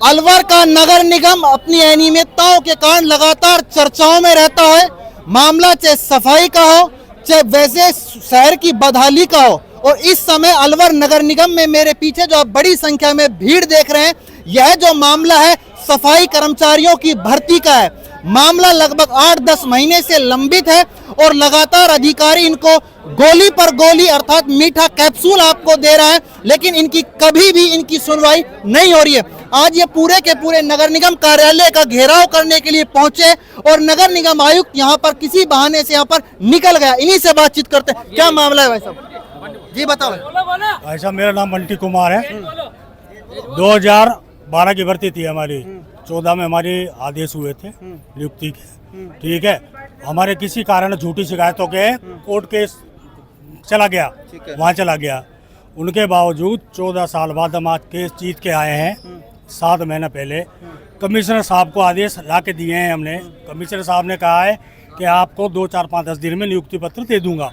अलवर का नगर निगम अपनी अनियमितताओं के कारण लगातार चर्चाओं में रहता है। मामला चाहे सफाई का हो, चाहे वैसे शहर की बदहाली का हो। और इस समय अलवर नगर निगम में मेरे पीछे जो आप बड़ी संख्या में भीड़ देख रहे हैं, यह जो मामला है सफाई कर्मचारियों की भर्ती का है। मामला लगभग 8-10 महीने से लंबित है और लगातार अधिकारी इनको गोली पर गोली अर्थात मीठा कैप्सूल आपको दे रहा है, लेकिन इनकी कभी भी इनकी सुनवाई नहीं हो रही है। आज ये पूरे के पूरे नगर निगम कार्यालय का घेराव करने के लिए पहुंचे और नगर निगम आयुक्त यहां पर किसी बहाने से यहां पर निकल गया। इन्हीं से बातचीत करते हैं। क्या मामला है भाई साहब, जी बताओ। भाई साहब मेरा नाम बंटी कुमार है। 2012 की भर्ती थी हमारी, 14 में हमारे आदेश हुए थे नियुक्ति के। ठीक है, हमारे किसी कारण झूठी शिकायतों के कोर्ट केस चला गया, वहाँ चला गया। उनके बावजूद 14 साल बाद हम आज केस जीत के आए हैं। 7 महीने पहले कमिश्नर साहब को आदेश ला के दिए हैं हमने। कमिश्नर साहब ने कहा है कि आपको 2, 4, 5, 10 दिन में नियुक्ति पत्र दे दूंगा।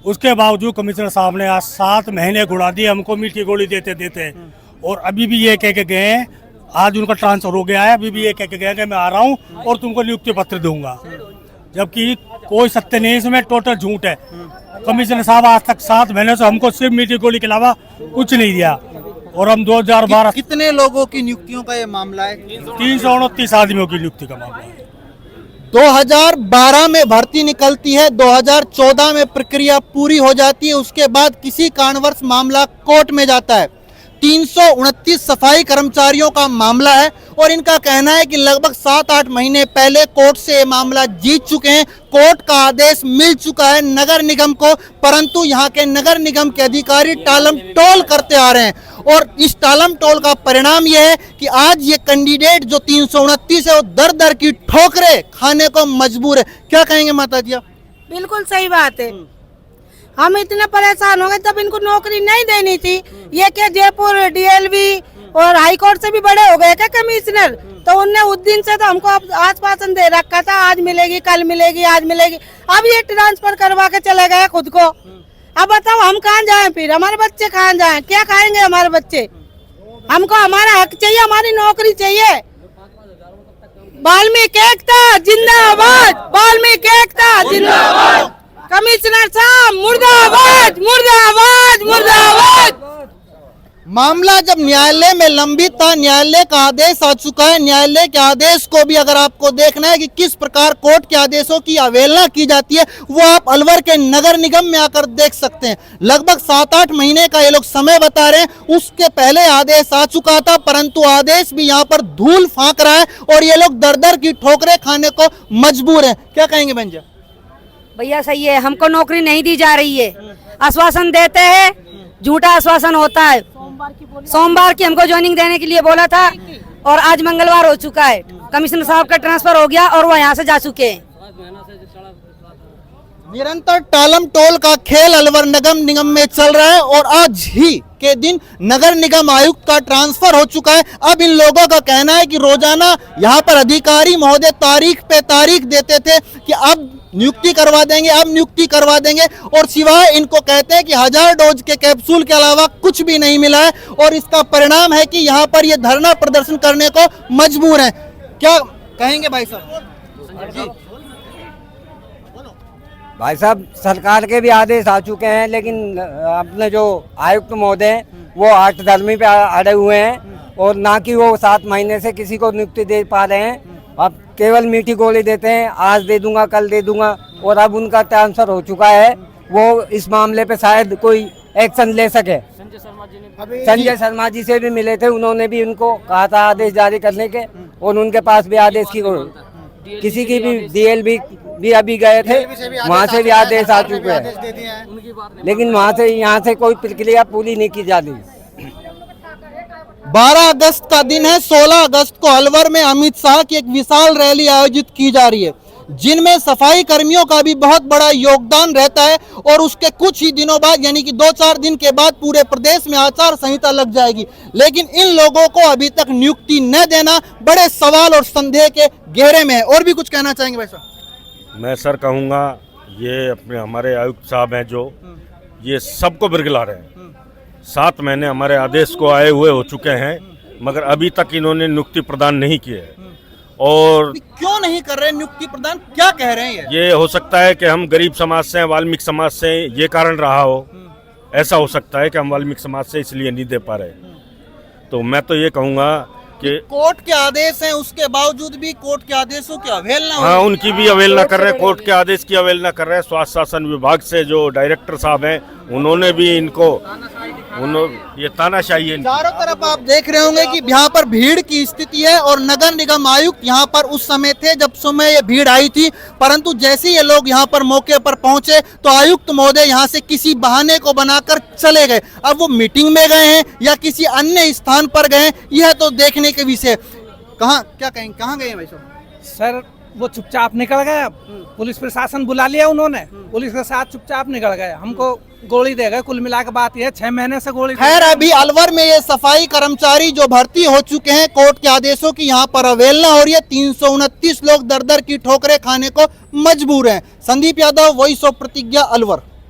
उसके बावजूद कमिश्नर साहब ने आज 7 महीने गुड़ा दिए हमको मीठी गोली देते देते। और अभी भी ये कह के गए हैं, आज उनका ट्रांसफर हो गया है, अभी भी ये कह के गए कि मैं आ रहा हूँ और तुमको नियुक्ति पत्र दूंगा, जबकि कोई सत्य नहीं, इसमें टोटल झूठ है। कमिश्नर साहब आज तक 7 महीने से हमको सिर्फ मीठी गोली के अलावा कुछ नहीं दिया। और हम 2012 कितने लोगों की नियुक्तियों का ये मामला है? 329 आदमियों की नियुक्ति का मामला है। 2012 में भर्ती निकलती है, 2014 में प्रक्रिया पूरी हो जाती है। उसके बाद किसी कारणवश मामला कोर्ट में जाता है। 329 सफाई कर्मचारियों का मामला है और इनका कहना है कि लगभग 7-8 महीने पहले कोर्ट से ये मामला जीत चुके हैं। कोर्ट का आदेश मिल चुका है नगर निगम को, परंतु यहाँ के नगर निगम के अधिकारी टालम टोल करते आ रहे हैं। और इस टालम टोल का परिणाम यह है कि आज ये कैंडिडेट जो 329 है वो दर दर की ठोकरें खाने को मजबूर है। क्या कहेंगे माता जी आप? बिल्कुल सही बात है। हम इतने परेशान हो गए, तब इनको नौकरी नहीं देनी थी। ये क्या जयपुर डीएलवी और हाई कोर्ट से भी बड़े हो गए क्या कमिश्नर? तो उनने उस दिन से तो हमको आश्वासन दे रखा था, आज मिलेगी, कल मिलेगी, आज मिलेगी। अब ये ट्रांसफर करवा के चले गए खुद को। अब बताओ हम कहाँ जाएं, फिर हमारे बच्चे कहाँ जाएं, क्या खाएंगे हमारे बच्चे? हमको हमारा हक चाहिए, हमारी नौकरी चाहिए। वाल्मीकि एकता जिंदाबाद, वाल्मीकि एकता जिंदाबाद। कमिश्नर साहब मुर्दाबाद, मुर्दाबाद, मुर्दाबाद। मामला जब न्यायालय में लंबित था, न्यायालय का आदेश आ चुका है। न्यायालय के आदेश को भी अगर आपको देखना है कि किस प्रकार कोर्ट के आदेशों की अवहेलना की जाती है, वो आप अलवर के नगर निगम में आकर देख सकते हैं। लगभग 7-8 महीने का ये लोग समय बता रहे हैं। उसके पहले आदेश आ चुका था, परंतु आदेश भी यहाँ पर धूल फांक रहा है और ये लोग दर दर की ठोकरें खाने को मजबूर है। क्या कहेंगे बहन जी? भैया सही है, हमको नौकरी नहीं दी जा रही है। आश्वासन देते हैं, झूठा आश्वासन होता है। सोमवार की हमको ज्वाइनिंग देने के लिए बोला था और आज मंगलवार हो चुका है। कमिश्नर साहब का ट्रांसफर हो गया और वो यहाँ से जा चुके हैं। निरंतर टालम टोल का खेल अलवर नगर निगम में चल रहा है और आज ही के दिन नगर निगम आयुक्त का ट्रांसफर हो चुका है। अब इन लोगों का कहना है कि रोजाना यहाँ पर अधिकारी महोदय तारीख पे तारीख देते थे कि अब नियुक्ति करवा देंगे, अब नियुक्ति करवा देंगे, और सिवाय इनको कहते हैं कि 1000 डोज के कैप्सूल के अलावा कुछ भी नहीं मिला है। और इसका परिणाम है कि यहाँ पर ये धरना प्रदर्शन करने को मजबूर हैं। क्या कहेंगे भाई साहब? भाई साहब सरकार के भी आदेश आ चुके हैं, लेकिन अपने जो आयुक्त महोदय हैं वो आठ धर्मी पे अड़े हुए हैं और ना कि वो 7 महीने से किसी को नियुक्ति दे पा रहे हैं। अब केवल मीठी गोली देते हैं, आज दे दूंगा, कल दे दूंगा। और अब उनका ट्रांसफर हो चुका है, वो इस मामले पे शायद कोई एक्शन ले सके। संजय शर्मा जी से भी मिले थे, उन्होंने भी उनको कहा था आदेश जारी करने के, और उनके पास भी आदेश की किसी की भी डीएलवी भी अभी गए थे, वहाँ से भी आदेश आ चुके हैं, लेकिन वहाँ से यहाँ से कोई प्रक्रिया पूरी नहीं की जा रही। 12 अगस्त का दिन है। 16 अगस्त को अलवर में अमित शाह की एक विशाल रैली आयोजित की जा रही है, जिनमें सफाई कर्मियों का भी बहुत बड़ा योगदान रहता है। और उसके कुछ ही दिनों बाद यानी कि 2-4 दिन के बाद पूरे प्रदेश में आचार संहिता लग जाएगी। लेकिन इन लोगों को अभी तक नियुक्ति न देना बड़े सवाल और संदेह के घेरे में है। और भी कुछ कहना चाहेंगे भाई साहब? मैं सर कहूँगा, ये अपने हमारे आयुक्त साहब हैं जो ये सबको बिरगला रहे हैं। 7 महीने हमारे आदेश को आए हुए हो चुके हैं मगर अभी तक इन्होंने नियुक्ति प्रदान नहीं की है। और क्यों नहीं कर रहे नियुक्ति प्रदान, क्या कह रहे हैं ये हो सकता है कि हम गरीब समाज से हैं, वाल्मीकि समाज से हैं, ये कारण रहा हो। ऐसा हो सकता है कि हम वाल्मीकि समाज से इसलिए नहीं दे पा रहे। तो मैं तो ये कहूँगा कि कोर्ट के आदेश हैं, उसके बावजूद भी कोर्ट के आदेशों की अवहेलना हो हाँ, रही है। उनकी भी अवहेलना कर रहे हैं, कोर्ट के आदेश की अवहेलना कर रहे हैं। स्वास्थ्य शासन विभाग से जो डायरेक्टर साहब हैं उन्होंने भी इनको ये तानाशाही है। चारों तरफ आप देख रहे होंगे कि यहाँ पर भीड़ की स्थिति है और नगर निगम आयुक्त यहाँ पर उस समय थे जब समय ये भीड़ आई थी, परंतु जैसे ये लोग यहाँ पर मौके पर पहुंचे तो आयुक्त महोदय यहाँ से किसी बहाने को बनाकर चले गए। अब वो मीटिंग में गए हैं या किसी अन्य स्थान पर गए हैं, यह तो देखने के विषय। कहाँ क्या कहेंगे, कहाँ गए हैं भाई साहब? सर वो चुपचाप निकल गए। अब पुलिस प्रशासन बुला लिया उन्होंने, पुलिस के साथ चुपचाप निकल गए, हमको गोली दे गए। कुल मिला के बात यह 6 महीने से गोली। खैर अभी अलवर में ये सफाई कर्मचारी जो भर्ती हो चुके हैं, कोर्ट के आदेशों की यहाँ पर अवहेलना हो रही है। 329 लोग दर दर की ठोकरें खाने को मजबूर हैं। संदीप यादव, वॉइस ऑफ प्रतिज्ञा, अलवर।